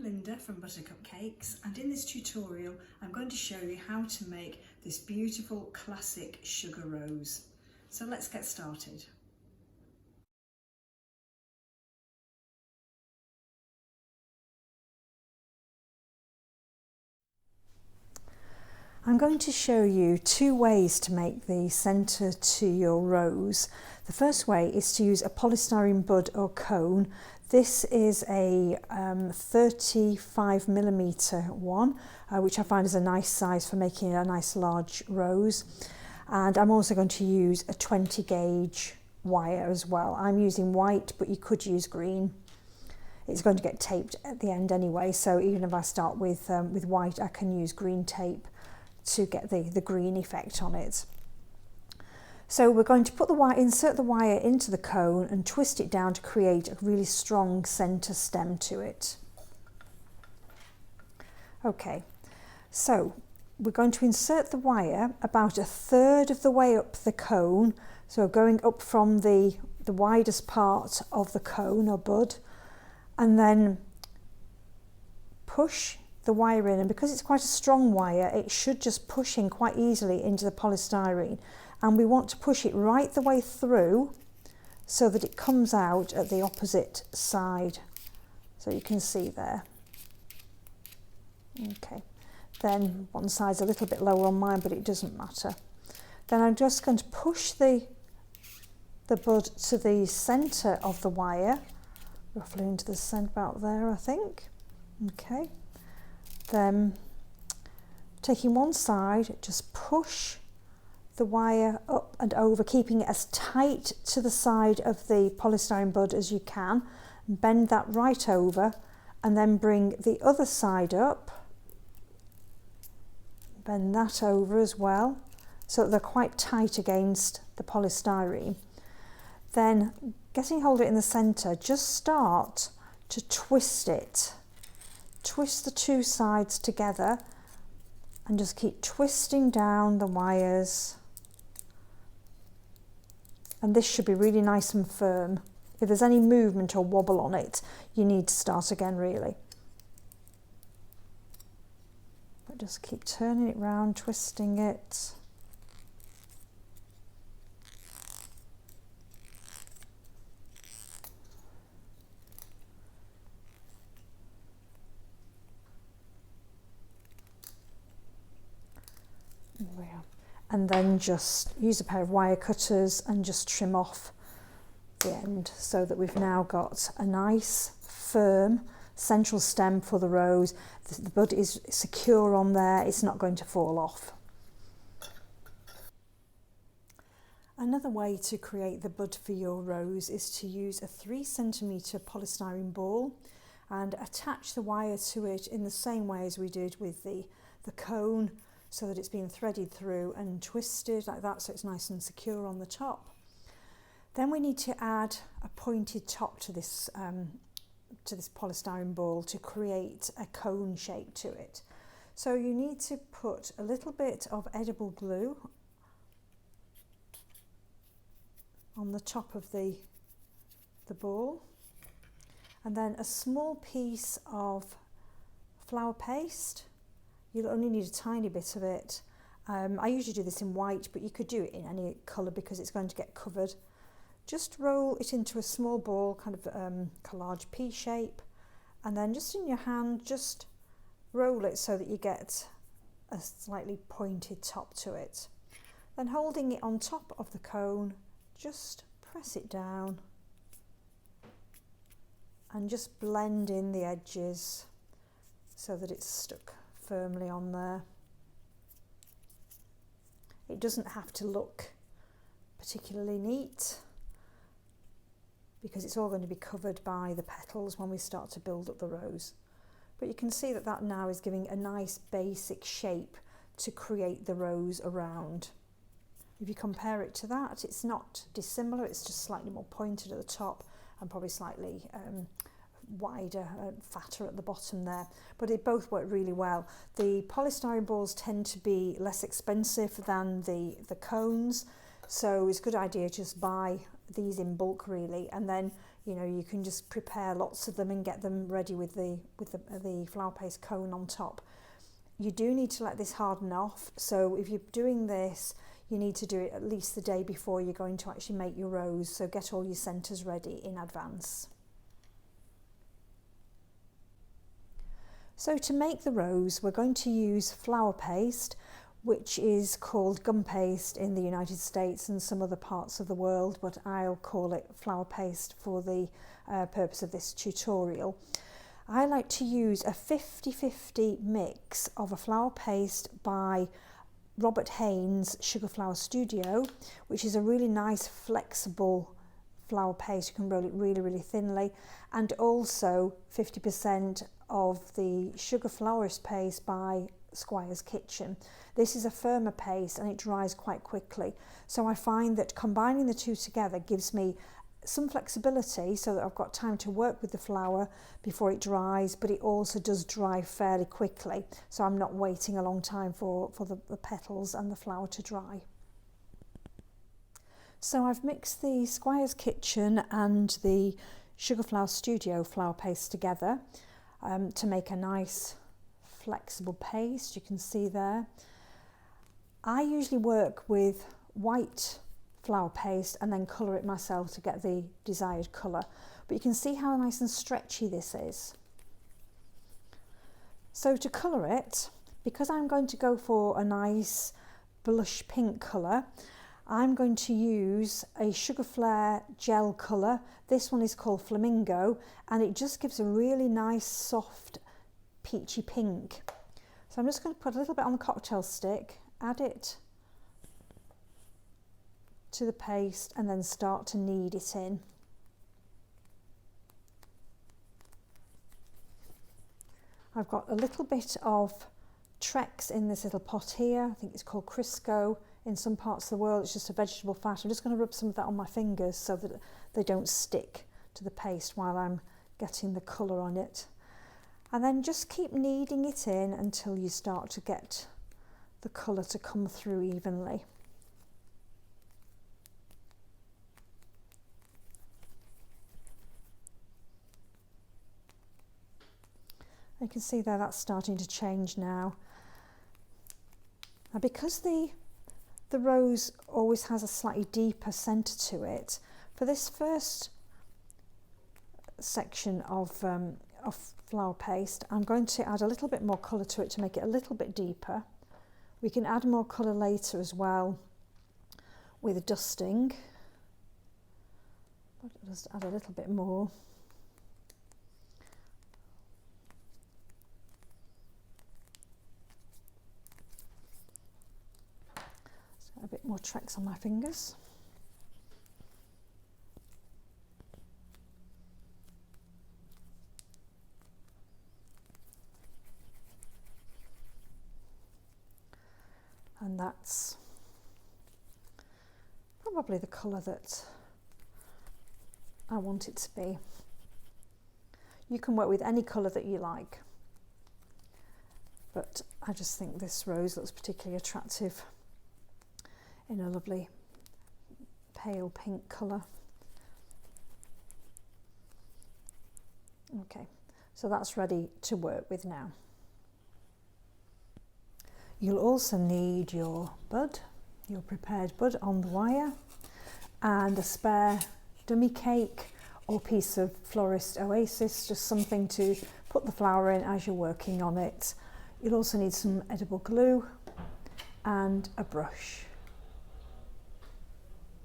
I'm Linda from Buttercup Cakes, and in this tutorial I'm going to show you how to make this beautiful classic sugar rose. So let's get started. I'm going to show you two ways to make the centre to your rose. The first way is to use a polystyrene bud or cone. This is a 35mm one, which I find is a nice size for making a nice large rose. And I'm also going to use a 20 gauge wire as well. I'm using white, but you could use green. It's going to get taped at the end anyway, so even if I start with white, I can use green tape to get the green effect on it. So we're going to put the wire, insert the wire into the cone and twist it down to create a really strong centre stem to it. Okay, so we're going to insert the wire about 1/3 of the way up the cone, so going up from the widest part of the cone or bud, and then push the wire in, and because it's quite a strong wire, it should just push in quite easily into the polystyrene, and we want to push it right the way through so that it comes out at the opposite side, so you can see there. Okay, then one side's a little bit lower on mine, but it doesn't matter. Then I'm just going to push the bud to the centre of the wire, roughly into the centre, about there I think. Okay. Then taking one side, just push the wire up and over, keeping it as tight to the side of the polystyrene bud as you can, and bend that right over, and then bring the other side up, bend that over as well, so that they're quite tight against the polystyrene. Then getting hold of it in the centre, just start to twist it. Twist the two sides together and just keep twisting down the wires, and this should be really nice and firm. If there's any movement or wobble on it, you need to start again really. But just keep turning it round, twisting it. And then just use a pair of wire cutters and just trim off the end, so that we've now got a nice firm central stem for the rose. The bud is secure on there, it's not going to fall off. Another way to create the bud for your rose is to use a 3cm polystyrene ball and attach the wire to it in the same way as we did with the cone, so that it's been threaded through and twisted like that, so it's nice and secure on the top. Then we need to add a pointed top to this polystyrene ball to create a cone shape to it. So you need to put a little bit of edible glue on the top of the ball, and then a small piece of flour paste. You'll only need a tiny bit of it. I usually do this in white, but you could do it in any colour because it's going to get covered. Just roll it into a small ball, kind of collage pea shape, and then just in your hand, just roll it so that you get a slightly pointed top to it. Then holding it on top of the cone, just press it down and just blend in the edges so that it's stuck firmly on there. It doesn't have to look particularly neat because it's all going to be covered by the petals when we start to build up the rose. But you can see that that now is giving a nice basic shape to create the rose around. If you compare it to that, it's not dissimilar, it's just slightly more pointed at the top and probably slightly wider, fatter at the bottom there, but they both work really well. The polystyrene balls tend to be less expensive than the cones, so it's a good idea to just buy these in bulk really, and then you can just prepare lots of them and get them ready with the flour paste cone on top. You do need to let this harden off, so if you're doing this, you need to do it at least the day before you're going to actually make your rose, so get all your centres ready in advance. So to make the rose, we're going to use flour paste, which is called gum paste in the United States and some other parts of the world, but I'll call it flour paste for the purpose of this tutorial. I like to use a 50-50 mix of a flour paste by Robert Haynes Sugar Flour Studio, which is a really nice flexible flour paste. You can roll it really, really thinly, and also 50% of the Sugar Florist paste by Squire's Kitchen. This is a firmer paste and it dries quite quickly, so I find that combining the two together gives me some flexibility so that I've got time to work with the flour before it dries, but it also does dry fairly quickly, so I'm not waiting a long time for the petals and the flour to dry. So I've mixed the Squire's Kitchen and the Sugar Flour Studio flour paste together to make a nice flexible paste. You can see there. I usually work with white flour paste and then colour it myself to get the desired colour, but you can see how nice and stretchy this is. So to colour it, because I'm going to go for a nice blush pink colour, I'm going to use a Sugar Flare gel colour. This one is called Flamingo, and it just gives a really nice soft peachy pink. So I'm just going to put a little bit on the cocktail stick, add it to the paste, and then start to knead it in. I've got a little bit of Trex in this little pot here. I think it's called Crisco. In some parts of the world it's just a vegetable fat. I'm just going to rub some of that on my fingers so that they don't stick to the paste while I'm getting the colour on it. And then just keep kneading it in until you start to get the colour to come through evenly. You can see there that's starting to change now. Now because the rose always has a slightly deeper centre to it, for this first section of flour paste, I'm going to add a little bit more colour to it to make it a little bit deeper. We can add more colour later as well with dusting, but I'll just add a little bit more. A bit more Trex on my fingers. And that's probably the colour that I want it to be. You can work with any colour that you like, but I just think this rose looks particularly attractive in a lovely pale pink colour. Okay, so that's ready to work with now. You'll also need your bud, your prepared bud on the wire, and a spare dummy cake or piece of Florist Oasis, just something to put the flour in as you're working on it. You'll also need some edible glue and a brush.